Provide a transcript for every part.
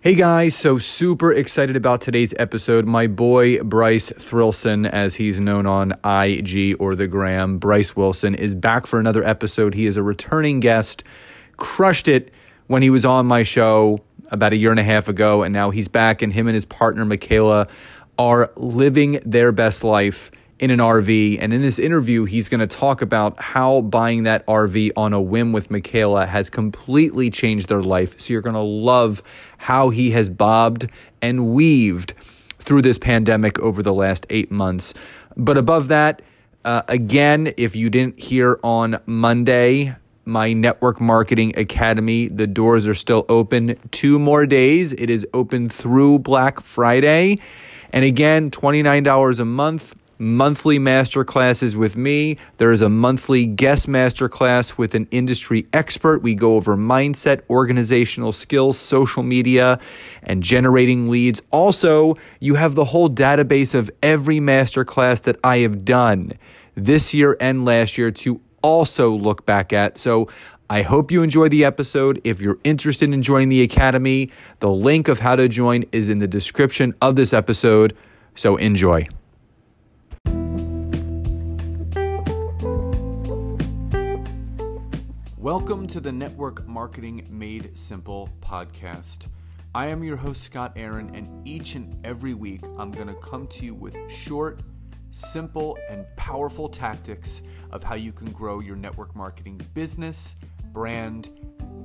Hey guys, so super excited about today's episode. My boy Bryce Wilson, as he's known on IG or the gram, Bryce Wilson, is back for another episode. He is a returning guest, crushed it when he was on my show about a year and a half ago, and now he's back, and him and his partner Michaela are living their best life in an RV. And in this interview, he's going to talk about how buying that RV on a whim with Michaela has completely changed their life. So you're going to love how he has bobbed and weaved through this pandemic over the last 8 months. But above that, again, if you didn't hear on Monday, my Network Marketing Academy, the doors are still open 2 more days. It is open through Black Friday. And again, $29 a month. Monthly masterclasses with me. There is a monthly guest masterclass with an industry expert. We go over mindset, organizational skills, social media, and generating leads. Also, you have the whole database of every masterclass that I have done this year and last year to also look back at. So I hope you enjoy the episode. If you're interested in joining the Academy, the link of how to join is in the description of this episode. So enjoy. Welcome to the Network Marketing Made Simple podcast. I am your host, Scott Aaron, and each and every week, I'm going to come to you with short, simple, and powerful tactics of how you can grow your network marketing business, brand,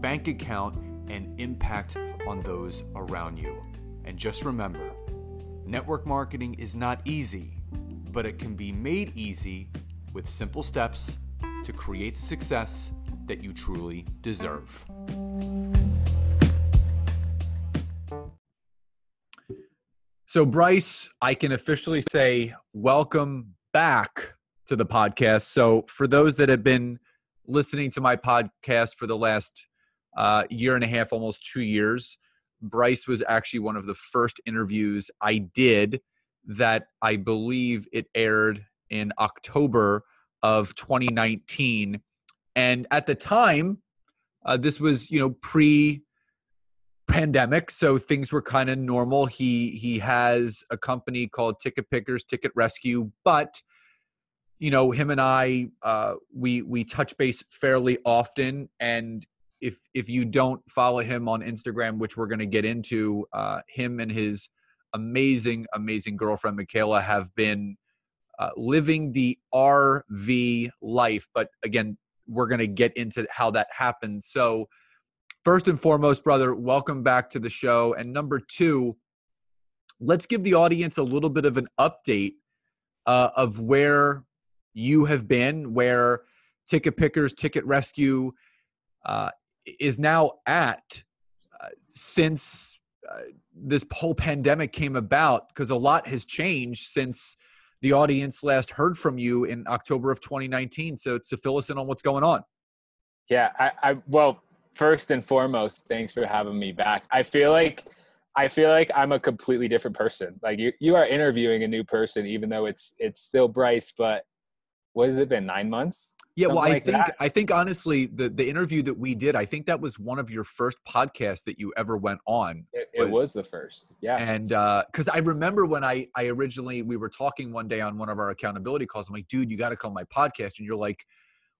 bank account, and impact on those around you. And just remember, network marketing is not easy, but it can be made easy with simple steps to create the success that you truly deserve. So Bryce, I can officially say welcome back to the podcast. So for those that have been listening to my podcast for the last year and a half, almost 2 years, Bryce was actually one of the first interviews I did that I believe it aired in October of 2019. And at the time, this was, pre-pandemic, so things were kind of normal. He has a company called Ticket Pickers, Ticket Rescue, but him and I, we touch base fairly often. And if you don't follow him on Instagram, which we're going to get into, him and his amazing girlfriend Michaela have been living the RV life. But again, we're going to get into how that happened. So first and foremost, brother, welcome back to the show. And number two, let's give the audience a little bit of an update of where you have been, where Ticket Pickers, Ticket Rescue is now at since this whole pandemic came about, because a lot has changed since the audience last heard from you in October of 2019. So to fill us in on what's going on. Yeah, well, first and foremost, thanks for having me back. I feel like I'm a completely different person. Like you are interviewing a new person, even though it's still Bryce, but what has it been, 9 months? Yeah, well, Something I think honestly, the interview that we did, I think that was one of your first podcasts that you ever went on. It was the first, yeah. And because I remember when I originally, we were talking one day on one of our accountability calls. I'm like, dude, you got to come on my podcast. And you're like,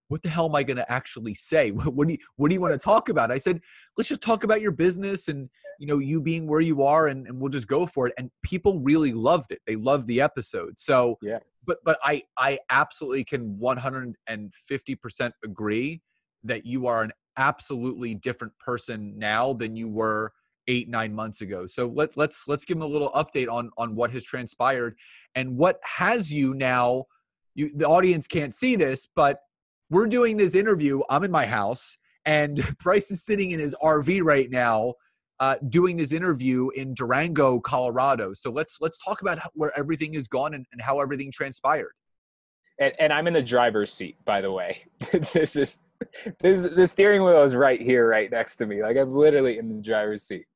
what the hell am I going to actually say? What do you want to talk about? I said, let's just talk about your business and, you being where you are, and we'll just go for it. And people really loved it. They loved the episode. So, yeah. But I absolutely can 150% agree that you are an absolutely different person now than you were 8-9 months ago. So let's give them a little update on what has transpired and what has you now. The audience can't see this, but we're doing this interview. I'm in my house, and Bryce is sitting in his RV right now, doing this interview in Durango, Colorado. So let's talk about where everything has gone and how everything transpired. And I'm in the driver's seat, by the way. This the steering wheel is right here, right next to me. Like I'm literally in the driver's seat.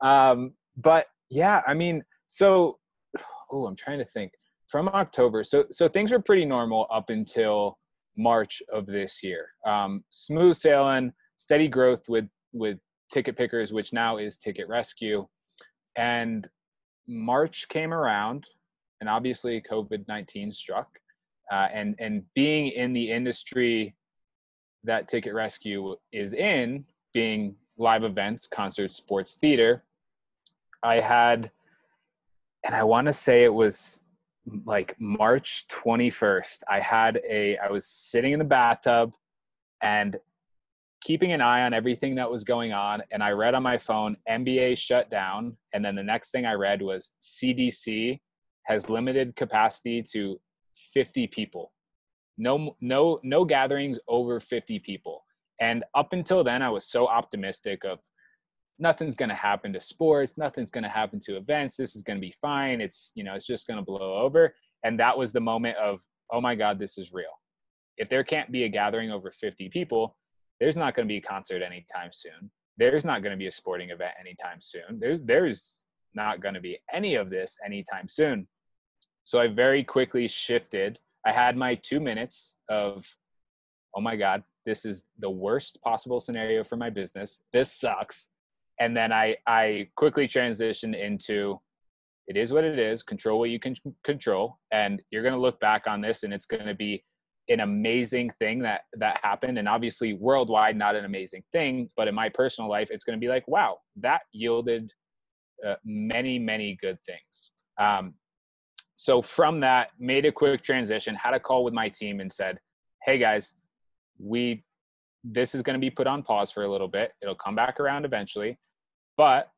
But yeah, I mean, I'm trying to think. From October, so things were pretty normal up until March of this year. Smooth sailing, steady growth with Ticket Pickers, which now is Ticket Rescue. And March came around, and obviously COVID-19 struck. And being in the industry that Ticket Rescue is in, being live events, concerts, sports, theater, I had, and I want to say it was like March 21st, I was sitting in the bathtub and keeping an eye on everything that was going on. And I read on my phone, NBA shut down. And then the next thing I read was CDC has limited capacity to 50 people. No gatherings over 50 people. And up until then, I was so optimistic of nothing's going to happen to sports. Nothing's going to happen to events. This is going to be fine. It's just going to blow over. And that was the moment of, oh my God, this is real. If there can't be a gathering over 50 people, there's not going to be a concert anytime soon. There's not going to be a sporting event anytime soon. There's not going to be any of this anytime soon. So I very quickly shifted. I had my 2 minutes of, oh my God, this is the worst possible scenario for my business. This sucks. And then I quickly transitioned into, it is what it is. Control what you can control. And you're going to look back on this and it's going to be an amazing thing that happened. And obviously worldwide, not an amazing thing, but in my personal life, it's going to be like, wow, that yielded many, many good things. So from that, made a quick transition, had a call with my team and said, hey guys, this is going to be put on pause for a little bit. It'll come back around eventually, but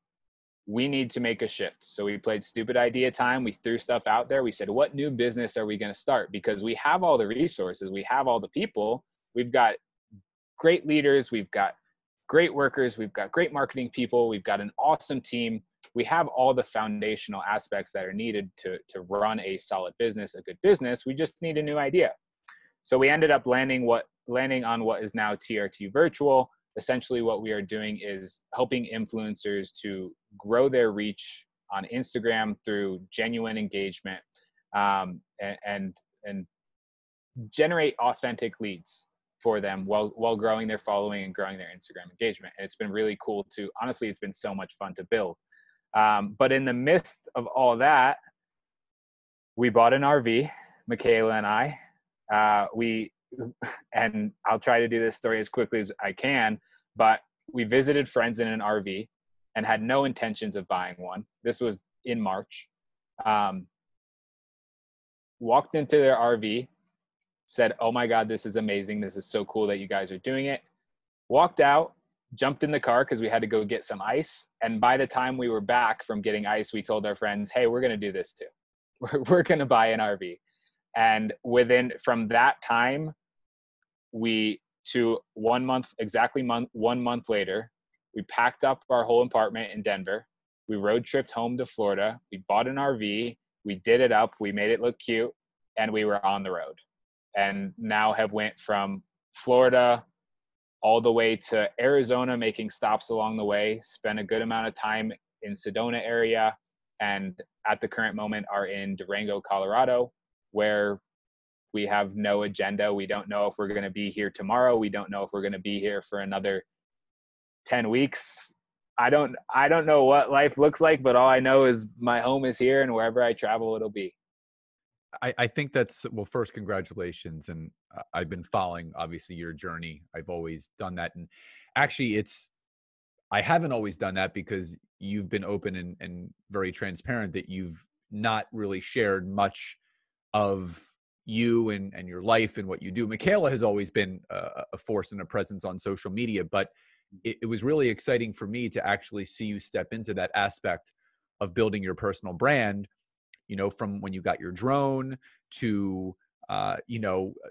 we need to make a shift. So we played stupid idea time. We threw stuff out there. We said, what new business are we going to start? Because we have all the resources. We have all the people. We've got great leaders. We've got great workers. We've got great marketing people. We've got an awesome team. We have all the foundational aspects that are needed to run a solid business, a good business. We just need a new idea. So we ended up landing on what is now TRT Virtual. Essentially what we are doing is helping influencers to grow their reach on Instagram through genuine engagement, and generate authentic leads for them while growing their following and growing their Instagram engagement. And it's been really cool honestly, it's been so much fun to build. But in the midst of all that, we bought an RV, Michaela and I. And I'll try to do this story as quickly as I can, but we visited friends in an RV and had no intentions of buying one. This was in March. Walked into their RV, said, oh my God, this is amazing. This is so cool that you guys are doing it. Walked out, jumped in the car because we had to go get some ice. And by the time we were back from getting ice, we told our friends, hey, we're going to do this too. We're going to buy an RV. And from that time, 1 month later, we packed up our whole apartment in Denver. We road tripped home to Florida. We bought an RV. We did it up. We made it look cute, and we were on the road. And now have went from Florida all the way to Arizona, making stops along the way. Spent a good amount of time in Sedona area, and at the current moment are in Durango, Colorado, where we have no agenda. We don't know if we're going to be here tomorrow. We don't know if we're going to be here for another 10 weeks. I don't know what life looks like, but all I know is my home is here, and wherever I travel, it'll be. I think that's, well, first, congratulations. And I've been following, obviously, your journey. I've always done that. And actually, I haven't always done that because you've been open and very transparent that you've not really shared much of you and your life and what you do. Michaela has always been a force and a presence on social media, but it was really exciting for me to actually see you step into that aspect of building your personal brand, from when you got your drone to, the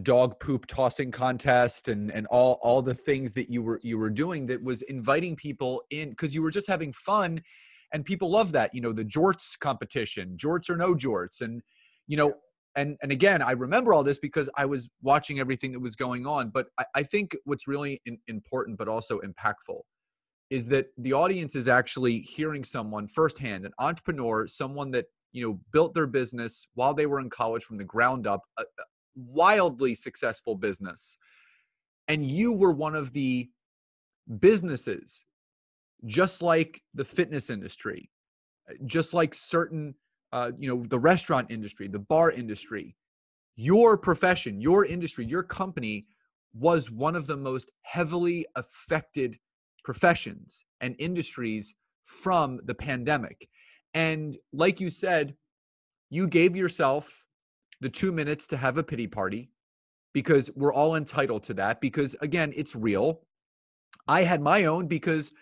dog poop tossing contest and all the things that you were doing that was inviting people in because you were just having fun. And people love that, the jorts competition, jorts or no jorts. And, and again, I remember all this because I was watching everything that was going on. But I think what's really important, but also impactful, is that the audience is actually hearing someone firsthand, an entrepreneur, someone that, built their business while they were in college from the ground up, a wildly successful business. And you were one of the businesses just like the fitness industry, just like certain, the restaurant industry, the bar industry, your profession, your industry, your company was one of the most heavily affected professions and industries from the pandemic. And like you said, you gave yourself the 2 minutes to have a pity party because we're all entitled to that. Because again, it's real. I had my own because,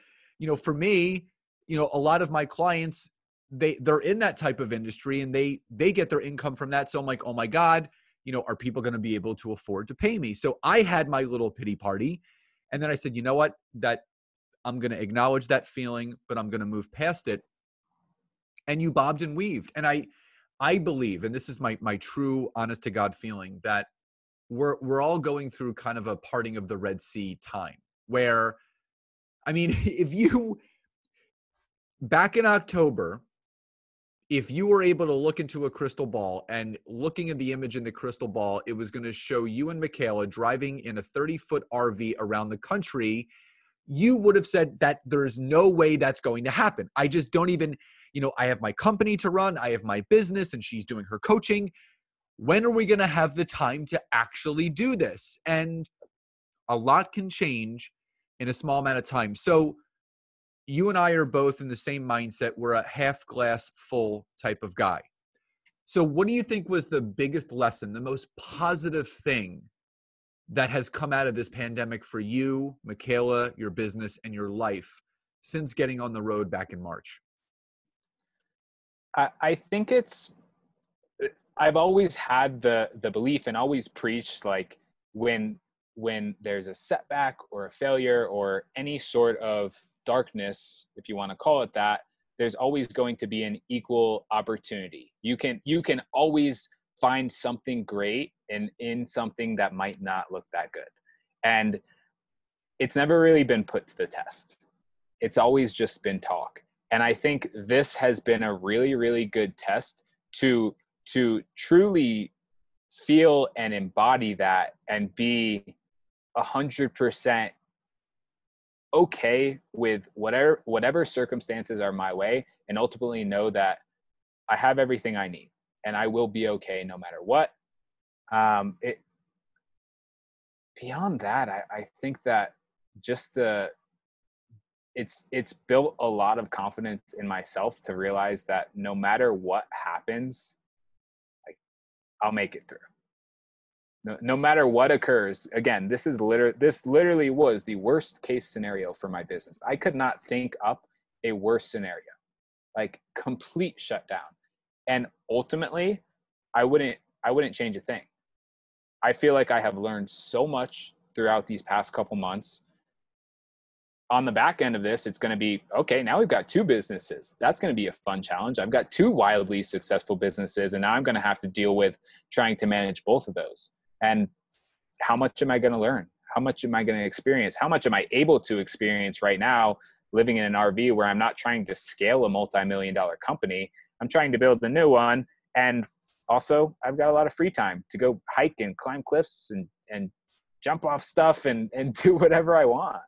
for me, a lot of my clients, they're in that type of industry and they get their income from that. So I'm like, oh my God, are people going to be able to afford to pay me? So I had my little pity party. And then I said, you know what, that I'm going to acknowledge that feeling, but I'm going to move past it. And you bobbed and weaved. And I believe, and this is my true honest to God feeling, that we're all going through kind of a parting of the Red Sea time where, I mean, back in October, if you were able to look into a crystal ball and looking at the image in the crystal ball, it was going to show you and Michaela driving in a 30-foot RV around the country, you would have said that there's no way that's going to happen. I just don't even, I have my company to run. I have my business and she's doing her coaching. When are we going to have the time to actually do this? And a lot can change in a small amount of time. So you and I are both in the same mindset. We're a half glass full type of guy. So what do you think was the biggest lesson, the most positive thing that has come out of this pandemic for you, Michaela, your business, and your life since getting on the road back in March? I think I've always had the belief and always preached, like, when there's a setback or a failure or any sort of darkness, if you want to call it that, there's always going to be an equal opportunity. You can always find something great in something that might not look that good. And it's never really been put to the test. It's always just been talk. And I think this has been a really, really good test to truly feel and embody that and be 100% okay with whatever circumstances are my way, and ultimately know that I have everything I need and I will be okay no matter what. Beyond that, I think that just it's built a lot of confidence in myself to realize that no matter what happens, like, I'll make it through. No matter what occurs. Again, this literally was the worst case scenario for my business. I could not think up a worse scenario, like complete shutdown. And ultimately, I wouldn't change a thing. I feel like I have learned so much throughout these past couple months. On the back end of this, it's going to be, okay, now we've got two businesses. That's going to be a fun challenge. I've got two wildly successful businesses, and now I'm going to have to deal with trying to manage both of those. And how much am I going to learn? How much am I going to experience? How much am I able to experience right now living in an RV where I'm not trying to scale a multi-million-dollar company? I'm trying to build a new one. And also, I've got a lot of free time to go hike and climb cliffs and jump off stuff and do whatever I want.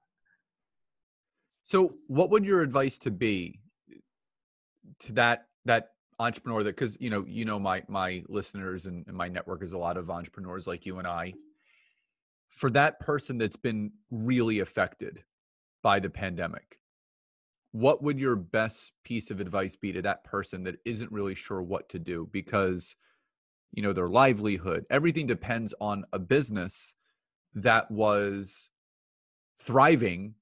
So what would your advice to be to that entrepreneur that, because my listeners and my network is a lot of entrepreneurs like you and I, for that person that's been really affected by the pandemic, what would your best piece of advice be to that person that isn't really sure what to do? Because their livelihood, everything depends on a business that was thriving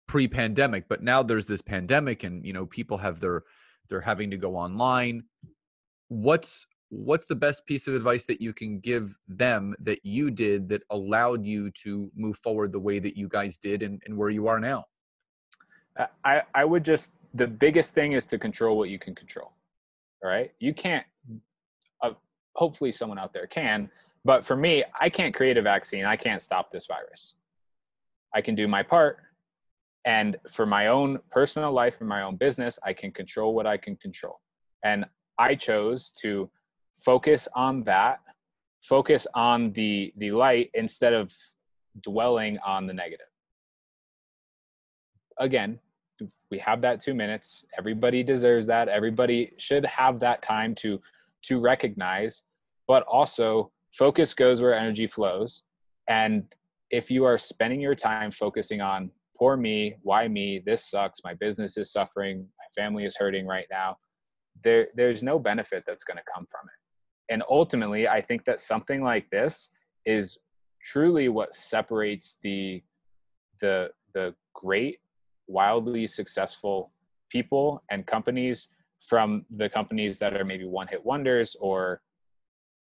pre-pandemic, but now there's this pandemic and people have they're having to go online. What's the best piece of advice that you can give them that you did that allowed you to move forward the way that you guys did and where you are now? I would just, the biggest thing is to control what you can control. All right. You can't, hopefully someone out there can, but for me, I can't create a vaccine. I can't stop this virus. I can do my part. And for my own personal life and my own business, I can control what I can control. And I chose to focus on that, focus on the light instead of dwelling on the negative. Again, we have that 2 minutes. Everybody deserves that. Everybody should have that time to recognize, but also focus goes where energy flows. And if you are spending your time focusing on poor me, why me, this sucks, my business is suffering, my family is hurting right now, there's no benefit that's going to come from it. And ultimately, I think that something like this is truly what separates the great, wildly successful people and companies from the companies that are maybe one-hit wonders or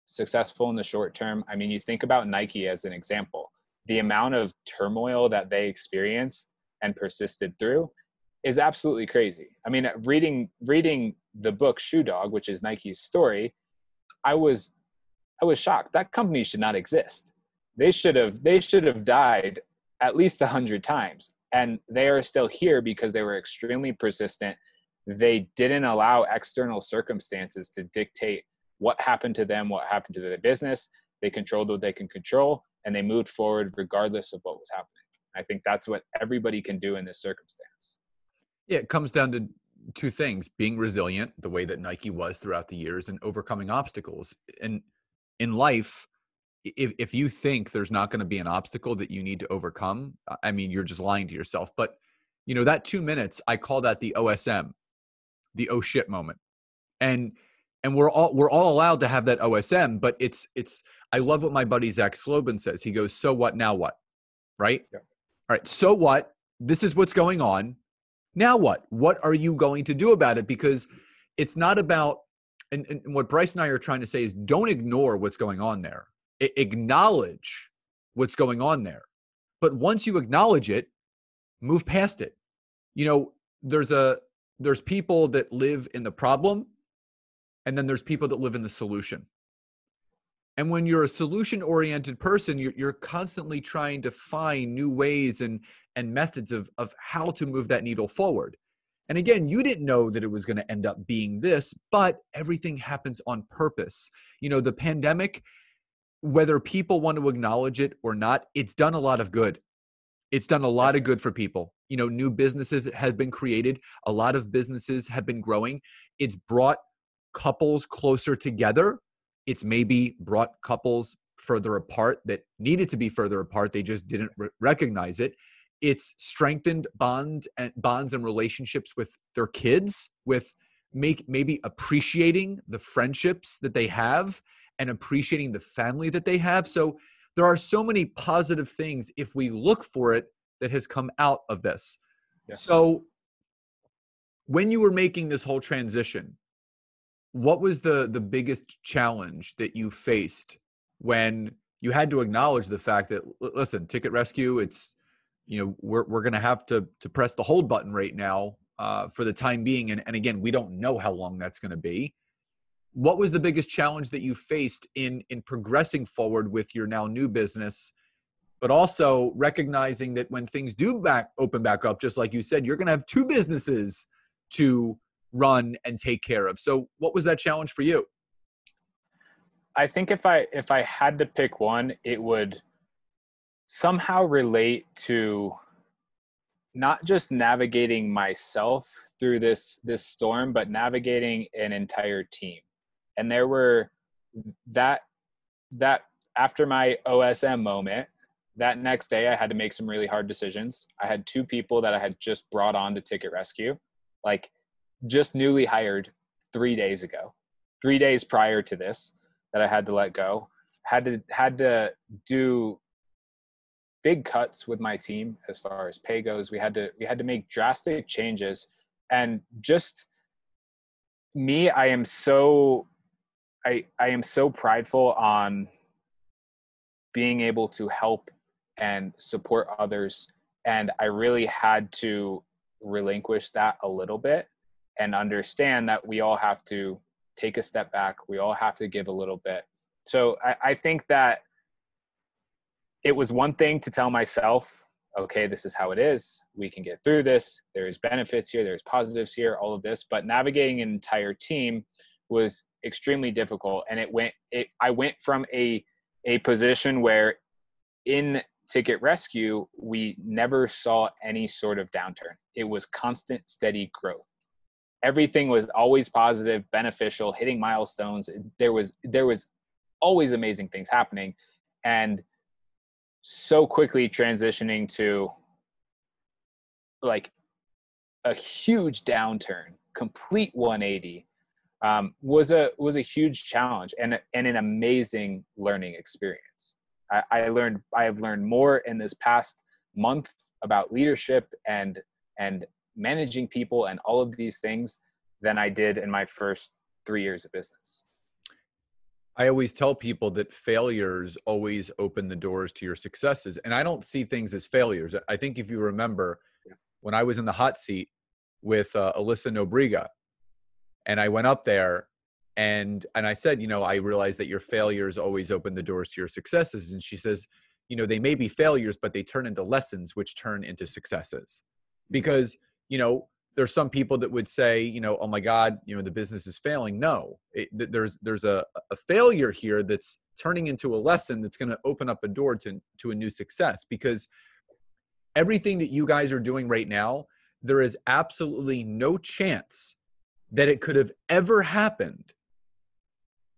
successful in the short term. I mean, you think about Nike as an example. The amount of turmoil that they experienced and persisted through is absolutely crazy. I mean, reading the book Shoe Dog, which is Nike's story, I was shocked. That company should not exist. They should have died at least 100 times. And they are still here because they were extremely persistent. They didn't allow external circumstances to dictate what happened to them, what happened to their business. They controlled what they can control, and they moved forward regardless of what was happening. I think that's what everybody can do in this circumstance. Yeah, it comes down to two things: being resilient, the way that Nike was throughout the years, and overcoming obstacles. And in life, if you think there's not going to be an obstacle that you need to overcome, I mean, you're just lying to yourself. But, you know, that 2 minutes, I call that the OSM, the oh shit moment. And we're all allowed to have that OSM, but it's, I love what my buddy Zach Slobin says. He goes, so what, now what? Right? Yeah. All right. So what? This is what's going on. Now what? What are you going to do about it? Because it's not about, and what Bryce and I are trying to say is don't ignore what's going on there. Acknowledge what's going on there. But once you acknowledge it, move past it. You know, there's people that live in the problem, and then there's people that live in the solution. And when you're a solution-oriented person, you're constantly trying to find new ways and methods of how to move that needle forward. And again, you didn't know that it was going to end up being this, but everything happens on purpose. You know, the pandemic, whether people want to acknowledge it or not, it's done a lot of good. It's done a lot of good for people. You know, new businesses have been created. A lot of businesses have been growing. It's brought couples closer together. It's maybe brought couples further apart that needed to be further apart. They just didn't recognize it. It's strengthened bonds and relationships with their kids, with maybe appreciating the friendships that they have and appreciating the family that they have. So there are so many positive things, if we look for it, that has come out of this. Yeah. So when you were making this whole transition, what was the biggest challenge that you faced when you had to acknowledge the fact that, listen, Ticket Rescue, it's, you know, we're going to have to press the hold button right now for the time being. And again, we don't know how long that's going to be. What was the biggest challenge that you faced in progressing forward with your now new business, but also recognizing that when things do open back up, just like you said, you're going to have two businesses to run and take care of. So what was that challenge for you? I think if I had to pick one, it would somehow relate to not just navigating myself through this storm, but navigating an entire team. And there were that after my OSM moment, that next day I had to make some really hard decisions. I had two people that I had just brought on to Ticket Rescue, like just newly hired 3 days ago, 3 days prior to this, that I had to let go. Had to do big cuts with my team as far as pay goes. We had to make drastic changes. And just me, I am so prideful on being able to help and support others. And I really had to relinquish that a little bit and understand that we all have to take a step back. We all have to give a little bit. So I think that it was one thing to tell myself, okay, this is how it is. We can get through this. There's benefits here. There's positives here, all of this. But navigating an entire team was extremely difficult. And I went from a position where in Ticket Rescue, we never saw any sort of downturn. It was constant, steady growth. Everything was always positive, beneficial, hitting milestones. There was always amazing things happening, and so quickly transitioning to like a huge downturn, complete 180, was a huge challenge and an amazing learning experience. I have learned more in this past month about leadership and managing people and all of these things than I did in my first 3 years of business. I always tell people that failures always open the doors to your successes. And I don't see things as failures. I think if you remember when I was in the hot seat with Alyssa Nobriga, and I went up there and I said, you know, I realized that your failures always open the doors to your successes. And she says, you know, they may be failures, but they turn into lessons, which turn into successes. Because, you know, there's some people that would say, you know, oh my God, you know, the business is failing. No, there's a failure here that's turning into a lesson that's going to open up a door to a new success. Because everything that you guys are doing right now, there is absolutely no chance that it could have ever happened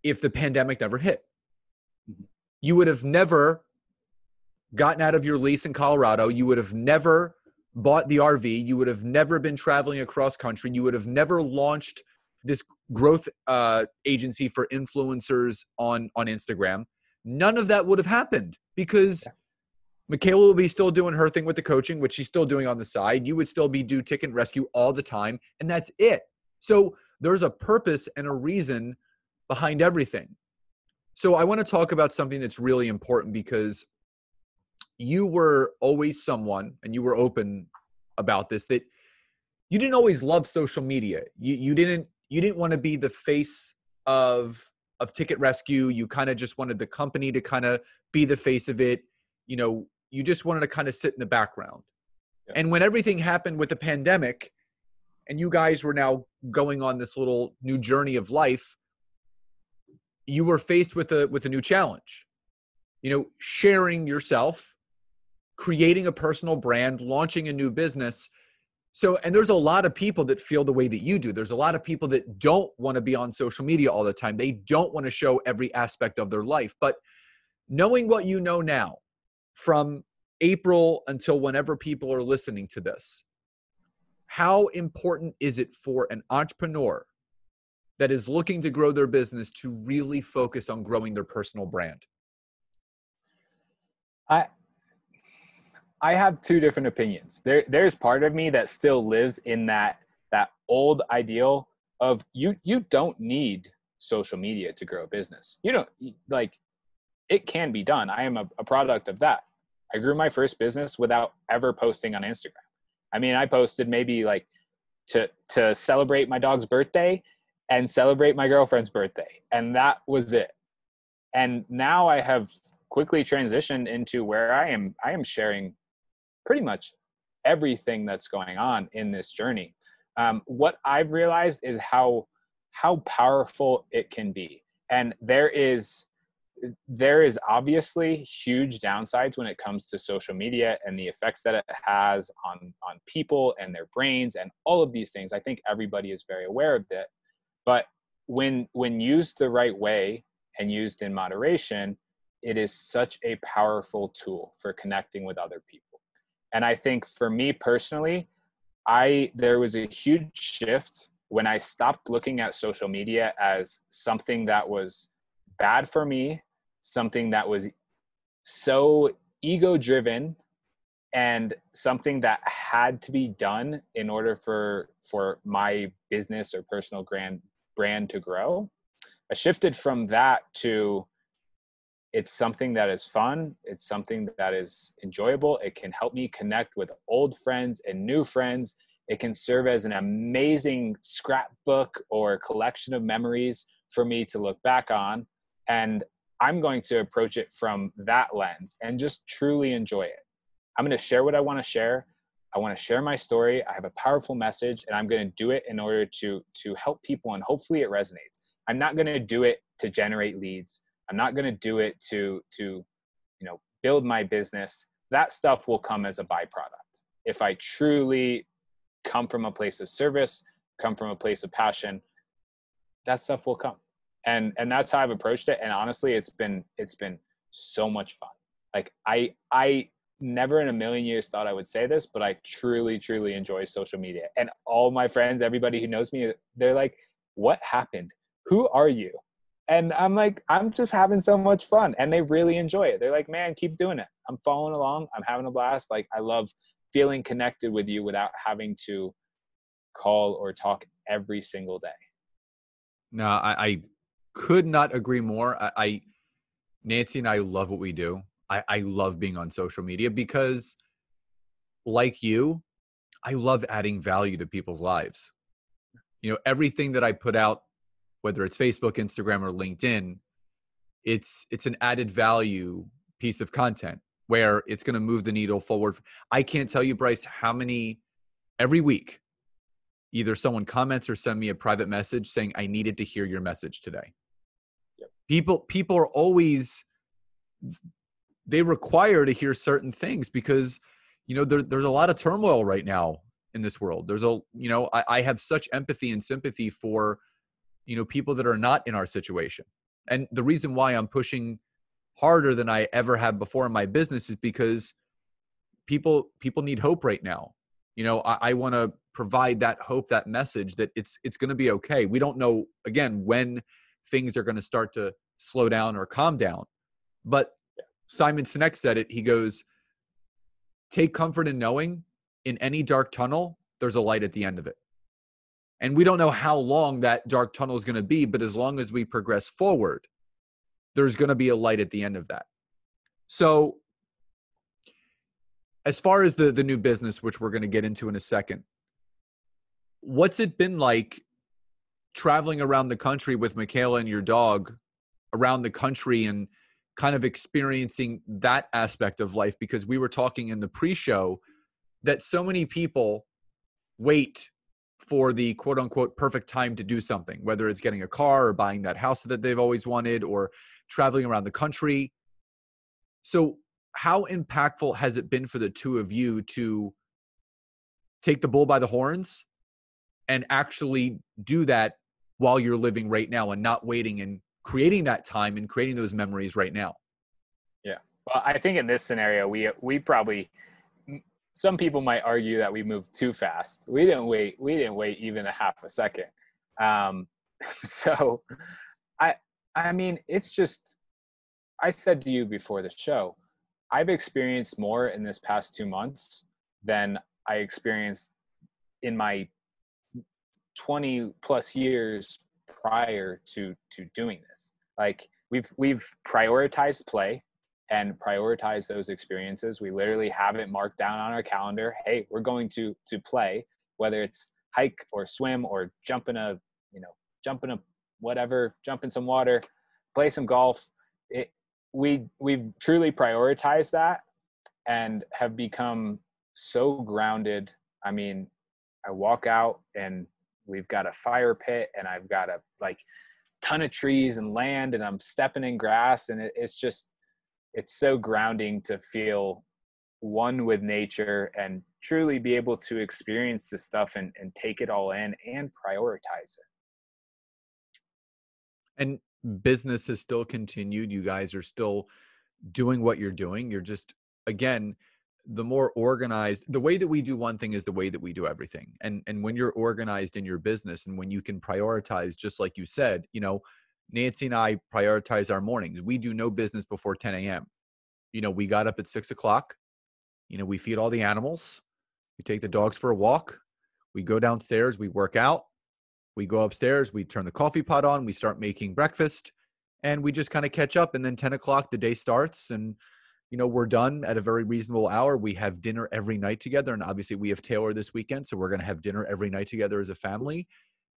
if the pandemic never hit. You would have never gotten out of your lease in Colorado. You would have never bought the RV. You would have never been traveling across country. You would have never launched this growth agency for influencers on Instagram. None of that would have happened because Michaela will be still doing her thing with the coaching, which she's still doing on the side. You would still be do Ticket Rescue all the time, and that's it. So there's a purpose and a reason behind everything. So I want to talk about something that's really important because you were always someone, and you were open about this, that you didn't always love social media. You didn't want to be the face of Ticket Rescue. You kind of just wanted the company to kind of be the face of it. You know, you just wanted to kind of sit in the background. Yeah. And when everything happened with the pandemic and you guys were now going on this little new journey of life, you were faced with a new challenge. You know, sharing yourself, creating a personal brand, launching a new business. So, and there's a lot of people that feel the way that you do. There's a lot of people that don't want to be on social media all the time. They don't want to show every aspect of their life. But knowing what you know now, from April until whenever people are listening to this, how important is it for an entrepreneur that is looking to grow their business to really focus on growing their personal brand? I have two different opinions. There's part of me that still lives in that old ideal of you don't need social media to grow a business. You don't, like, it can be done. I am a product of that. I grew my first business without ever posting on Instagram. I mean, I posted maybe like to celebrate my dog's birthday and celebrate my girlfriend's birthday. And that was it. And now I have quickly transitioned into where I am sharing pretty much everything that's going on in this journey. What I've realized is how powerful it can be. And there is obviously huge downsides when it comes to social media and the effects that it has on people and their brains and all of these things. I think everybody is very aware of that. But when used the right way and used in moderation, it is such a powerful tool for connecting with other people. And I think for me personally, there was a huge shift when I stopped looking at social media as something that was bad for me, something that was so ego-driven, and something that had to be done in order for my business or personal brand to grow. I shifted from that to, it's something that is fun. It's something that is enjoyable. It can help me connect with old friends and new friends. It can serve as an amazing scrapbook or collection of memories for me to look back on. And I'm going to approach it from that lens and just truly enjoy it. I'm going to share what I want to share. I want to share my story. I have a powerful message, and I'm going to do it in order to help people, and hopefully it resonates. I'm not going to do it to generate leads. I'm not going to do it to build my business. that stuff will come as a byproduct. If I truly come from a place of service, come from a place of passion, that stuff will come. And that's how I've approached it. And honestly, it's been so much fun. Like I never in a million years thought I would say this, but I truly, truly enjoy social media. And all my friends, everybody who knows me, they're like, what happened? Who are you? And I'm like, I'm just having so much fun. And they really enjoy it. They're like, man, keep doing it. I'm following along. I'm having a blast. Like, I love feeling connected with you without having to call or talk every single day. No, I could not agree more. Nancy and I love what we do. I love being on social media because, like you, I love adding value to people's lives. You know, everything that I put out, whether it's Facebook, Instagram, or LinkedIn, it's an added value piece of content where it's going to move the needle forward. I can't tell you, Bryce, how many every week, either someone comments or send me a private message saying, I needed to hear your message today. Yep. People are always, they require to hear certain things because, you know, there's a lot of turmoil right now in this world. I have such empathy and sympathy for, you know, people that are not in our situation. And the reason why I'm pushing harder than I ever have before in my business is because people need hope right now. You know, I want to provide that hope, that message that it's going to be okay. We don't know, again, when things are going to start to slow down or calm down. But Simon Sinek said it. He goes, take comfort in knowing in any dark tunnel, there's a light at the end of it. And we don't know how long that dark tunnel is going to be, but as long as we progress forward, there's going to be a light at the end of that. So as far as the new business, which we're going to get into in a second, what's it been like traveling around the country with Michaela and your dog around the country and kind of experiencing that aspect of life? Because we were talking in the pre-show that so many people wait for the quote unquote perfect time to do something, whether it's getting a car or buying that house that they've always wanted or traveling around the country. So how impactful has it been for the two of you to take the bull by the horns and actually do that while you're living right now and not waiting and creating that time and creating those memories right now? Yeah. Well, I think in this scenario, we probably, some people might argue that we moved too fast. We didn't wait even a half a second. So I mean, it's just, I said to you before the show, I've experienced more in this past 2 months than I experienced in my 20 plus years prior to doing this. Like we've prioritized play and prioritized those experiences. We literally have it marked down on our calendar. Hey, we're going to play, whether it's hike or swim or jump in a whatever, jump in some water, play some golf. We've truly prioritized that and have become so grounded. I mean, I walk out and we've got a fire pit and I've got a ton of trees and land and I'm stepping in grass, and it's so grounding to feel one with nature and truly be able to experience this stuff and take it all in and prioritize it. And business has still continued. You guys are still doing what you're doing. You're just, again, the more organized, the way that we do one thing is the way that we do everything. And when you're organized in your business and when you can prioritize, just like you said, you know, Nancy and I prioritize our mornings. We do no business before 10 a.m. You know, we got up at 6 o'clock. You know, we feed all the animals. We take the dogs for a walk. We go downstairs. We work out. We go upstairs. We turn the coffee pot on. We start making breakfast. And we just kind of catch up. And then 10 o'clock, the day starts. And, you know, we're done at a very reasonable hour. We have dinner every night together. And obviously, we have Taylor this weekend. So we're going to have dinner every night together as a family.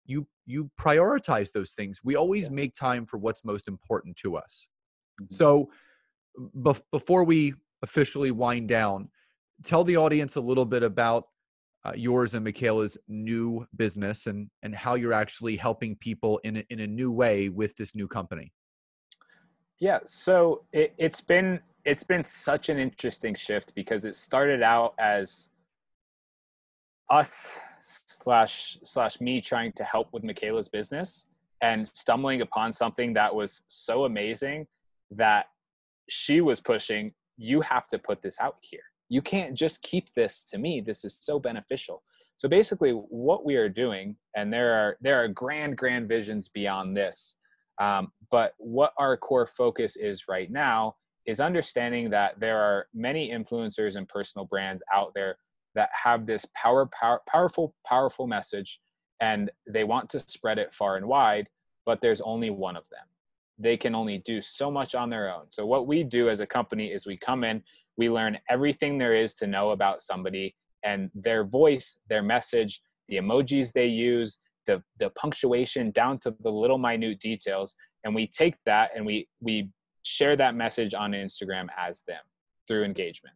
You prioritize those things. We always make time for what's most important to us. Mm-hmm. So before we officially wind down, tell the audience a little bit about yours and Michaela's new business and how you're actually helping people in a new way with this new company. Yeah, so it's been such an interesting shift because it started out as us slash me trying to help with Michaela's business and stumbling upon something that was so amazing that she was pushing. You have to put this out here. You can't just keep this to me. This is so beneficial. So basically, what we are doing, and there are grand visions beyond this, but what our core focus is right now is understanding that there are many influencers and personal brands out there that have this powerful message, and they want to spread it far and wide, but there's only one of them. They can only do so much on their own. So what we do as a company is we come in, we learn everything there is to know about somebody and their voice, their message, the emojis they use, the punctuation down to the little minute details. And we take that and we share that message on Instagram as them through engagement.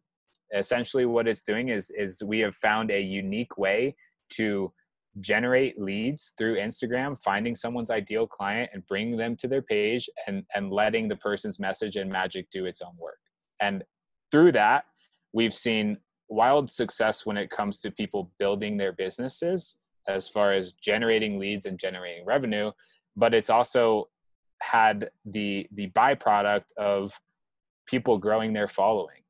Essentially what it's doing is we have found a unique way to generate leads through Instagram, finding someone's ideal client and bringing them to their page and letting the person's message and magic do its own work. And through that, we've seen wild success when it comes to people building their businesses as far as generating leads and generating revenue. But it's also had the byproduct of people growing their following,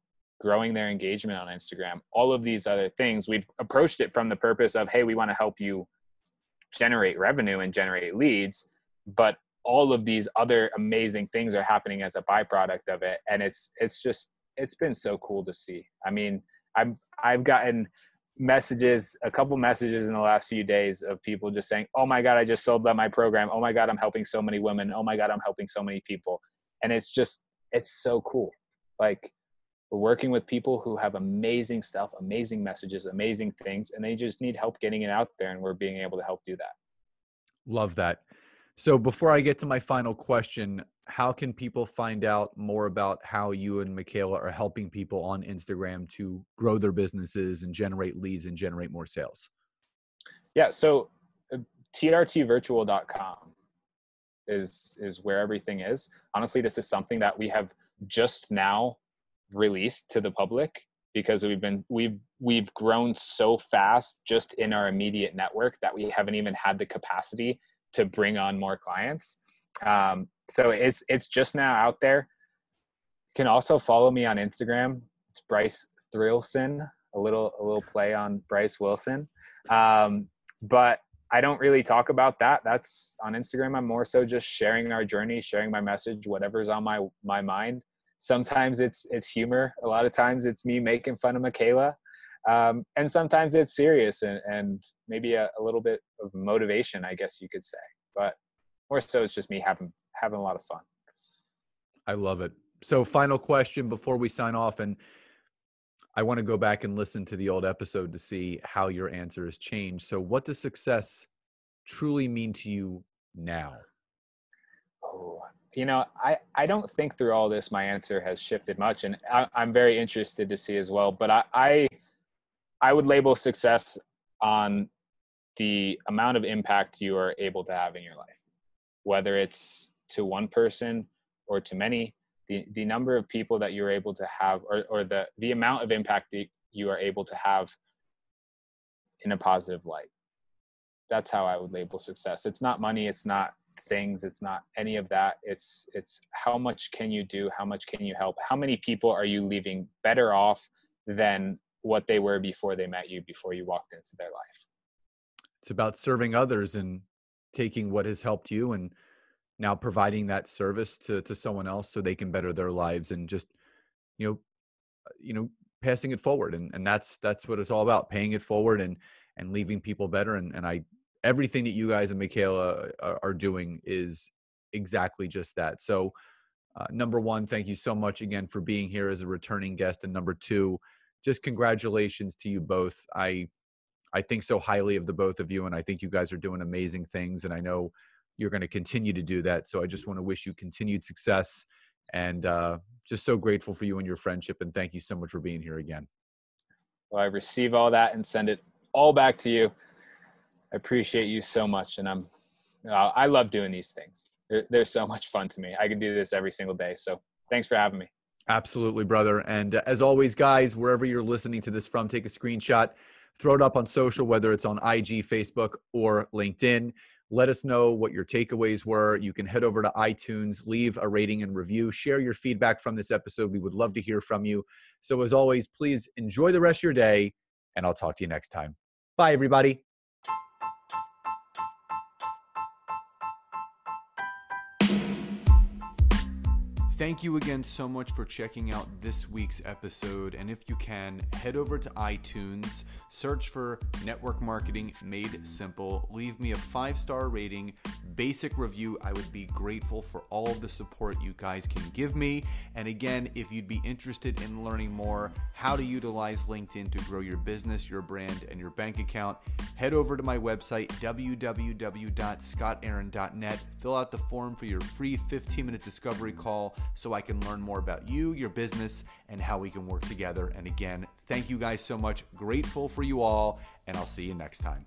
growing their engagement on Instagram, all of these other things. We've approached it from the purpose of, hey, we want to help you generate revenue and generate leads, but all of these other amazing things are happening as a byproduct of it. And it's been so cool to see. I mean, I've gotten a couple messages in the last few days of people just saying, oh my God, I just sold out my program. Oh my God, I'm helping so many women. Oh my God, I'm helping so many people. And it's so cool. Like, we're working with people who have amazing stuff, amazing messages, amazing things, and they just need help getting it out there, and we're being able to help do that. Love that. So before I get to my final question, how can people find out more about how you and Michaela are helping people on Instagram to grow their businesses and generate leads and generate more sales? Yeah, so trtvirtual.com is where everything is. Honestly, this is something that we have just now released to the public because we've grown so fast just in our immediate network that we haven't even had the capacity to bring on more clients. So it's just now out there. You can also follow me on Instagram. It's Bryce Thrillson, a little play on Bryce Wilson. But I don't really talk about that. That's on Instagram. I'm more so just sharing our journey, sharing my message, whatever's on my mind. Sometimes it's humor. A lot of times it's me making fun of Michaela. And sometimes it's serious and maybe a little bit of motivation, I guess you could say. But more so it's just me having a lot of fun. I love it. So final question before we sign off, and I want to go back and listen to the old episode to see how your answer has changed. So what does success truly mean to you now? Oh, I don't think through all this my answer has shifted much, and I'm very interested to see as well. But I would label success on the amount of impact you are able to have in your life, whether it's to one person or to many. The number of people that you're able to have, or the amount of impact that you are able to have in a positive light. That's how I would label success. It's not money. It's not things. It's not any of that. It's how much can you do? How much can you help? How many people are you leaving better off than what they were before they met you, before you walked into their life? It's about serving others and taking what has helped you and now providing that service to someone else so they can better their lives and just, passing it forward. And that's what it's all about, paying it forward and leaving people better. And everything that you guys and Michaela are doing is exactly just that. So number one, thank you so much again for being here as a returning guest. And number two, just congratulations to you both. I think so highly of the both of you, and I think you guys are doing amazing things, and I know you're going to continue to do that. So I just want to wish you continued success, and just so grateful for you and your friendship, and thank you so much for being here again. Well, I receive all that and send it all back to you. I appreciate you so much, and I love doing these things. They're so much fun to me. I could do this every single day. So thanks for having me. Absolutely, brother. And as always, guys, wherever you're listening to this from, take a screenshot, throw it up on social, whether it's on IG, Facebook, or LinkedIn. Let us know what your takeaways were. You can head over to iTunes, leave a rating and review, share your feedback from this episode. We would love to hear from you. So as always, please enjoy the rest of your day, and I'll talk to you next time. Bye, everybody. Thank you again so much for checking out this week's episode. And if you can, head over to iTunes, search for Network Marketing Made Simple, leave me a 5-star rating, basic review. I would be grateful for all of the support you guys can give me. And again, if you'd be interested in learning more how to utilize LinkedIn to grow your business, your brand, and your bank account, head over to my website, www.scottaaron.net. Fill out the form for your free 15-minute discovery call so I can learn more about you, your business, and how we can work together. And again, thank you guys so much. Grateful for you all, and I'll see you next time.